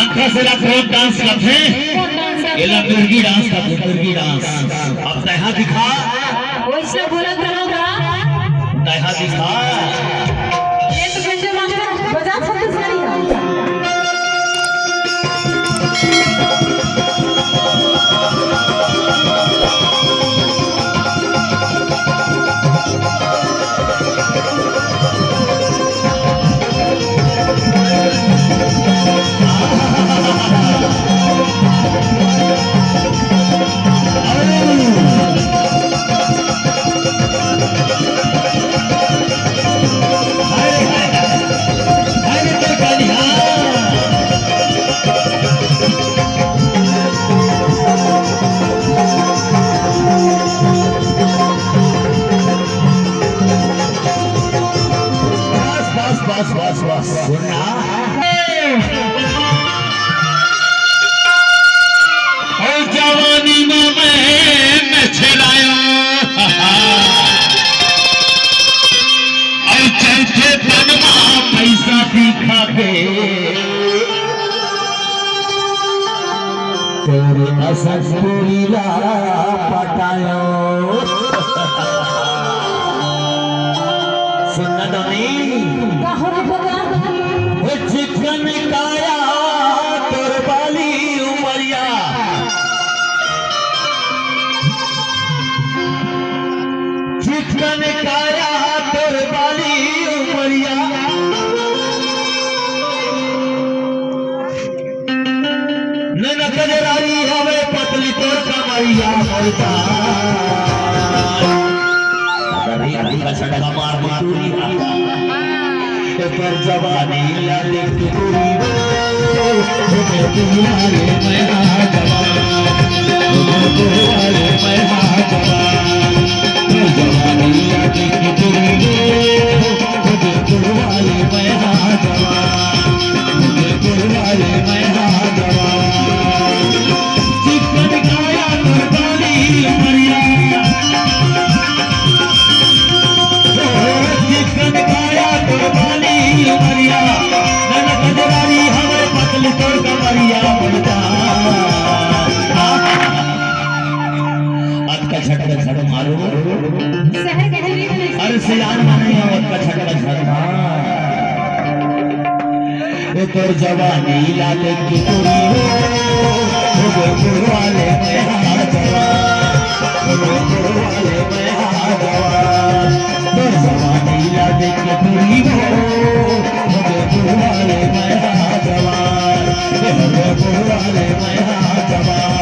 आंखा से रात डांस करते हैं ये दुर्गी डांस का दुर्गी डांस अब तहा दिखा वैसे बोला करोगा तहा दिखा ये तो गंजे मांगे बजा सकते सारी जवानी में मैं छिलाया और चौथे पनमा पैसा दिखा के तेरे असुरीला पटायो सुनना नहीं चिकन काया तुरबाली उमरिया चिकन काया तुरबाली उमरिया ननक जरारी हवे पतली तोर कमरिया मरता अरे का सड़का मार मातूरी पर जवानी लाले की पूरी तुम्हें तुम्हारे मैं आ जवान तुम्हें तुम्हारे मैं आ जवान जवानी लाले की पूरी तुम्हें तुम्हारे मैं आ जवान तुम्हें तुम्हारे मैं आ जवान चिकन काया तुरबाली मरिया चिकन काया तुरबाली मरिया ननक जरारी हमें पतली तोड़ कमरिया बोलता अत का झटका झड़ मारो शहर के जरी में अरे सियान माने अत का झटका झड़ मार ए तोर जवानी लाले की पूरी हो पुरवाले में हाथ जवान हो पुरवाले में हाथ जवान तोर जवानी लाले की पूरी हो पुरवाले में हाथ जवान हो पुरवाले में हाथ जवान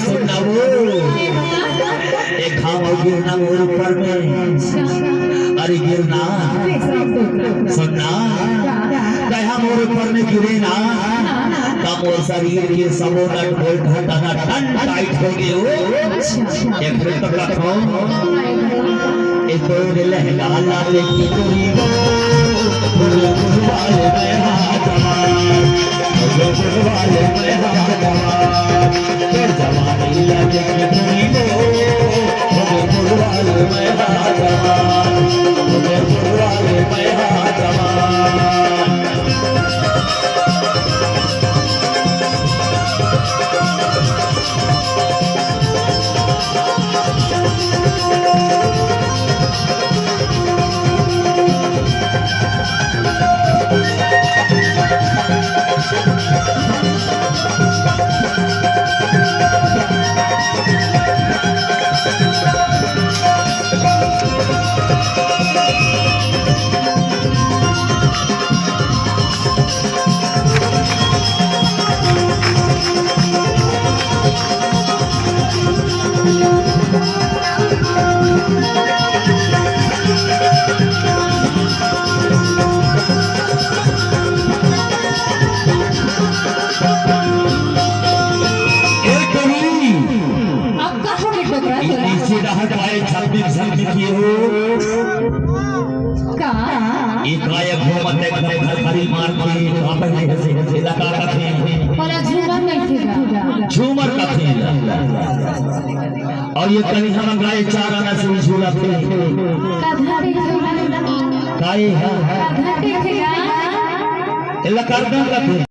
सुनाओ एक खाओ गिरना मोर ऊपर में अरे गिरना सुनना कहा मोर ऊपर में गिरे ना तब वो शरीर के सबो नट बोल्ट हटाना टन टाइट हो गए हो एक फिर तक रखो ए तोरे लहंगा लाले की चोरी हो गुरुवाले में हाथ जवान गुरुवाले में हाथ जवान फिर जवानी लाले की चोरी हो गुरुवाले में हाथ जवान गुरुवाले में हाथ जवान झूमर का थे और ये कहीं हम गाय चार आना से झूला थे काहे है इला कर दम का थे